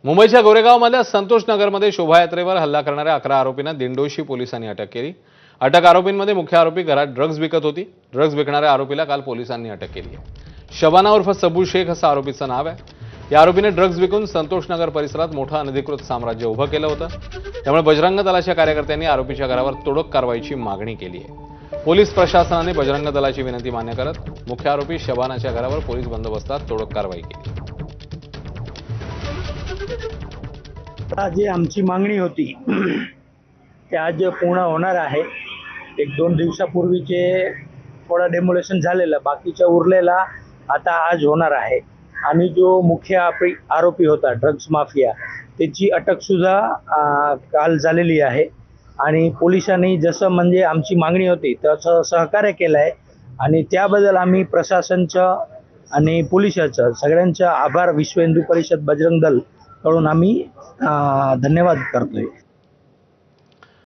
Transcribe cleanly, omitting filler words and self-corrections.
मुंबईच्या गोरेगावमधल्या संतोष नगरमध्ये शोभायात्रेवर हल्ला करणाऱ्या 11 आरोपींना दिंडोशी पोलिसांनी अटक केली। अटक आरोपींमध्ये मुख्य आरोपी घरात ड्रग्ज विकत होती। ड्रग्ज विकणाऱ्या आरोपीला काल पोलिसांनी अटक केली आहे। शबाना उर्फ सबू शेख असं आरोपीचं नाव आहे। या आरोपीने ड्रग्ज विकून संतोष नगर परिसरात मोठं अनधिकृत साम्राज्य उभं केलं होतं। त्यामुळे बजरंग दलाच्या कार्यकर्त्यांनी आरोपीच्या घरावर तोडक कारवाईची मागणी केली आहे। पोलीस प्रशासनाने बजरंग दलाची विनंती मान्य करत मुख्य आरोपी शबानाच्या घरावर पोलीस बंदोबस्तात तोडक कारवाई केली। जी आमची मागणी होती ते आज पूर्ण होणार आहे। 1-2 दिवसापूर्वीचे थोडा डेमोलेशन झालेला, बाकीच्या उरलेला आता आज होणार आहे। आणि जो मुख्य आरोपी होता ड्रग्स माफिया, त्याची अटक सुद्धा काल झालेली आहे। आणि पोलिसांनी जसं म्हणजे आमची मागणी होती तसं सहकार्य केलं आहे आणि त्याबद्दल आम्ही प्रशासनाचं आणि पोलिसाचं सगळ्यांचा आभार विश्व हिंदू परिषद बजरंग दल कडून आम्ही धन्यवाद करतोय।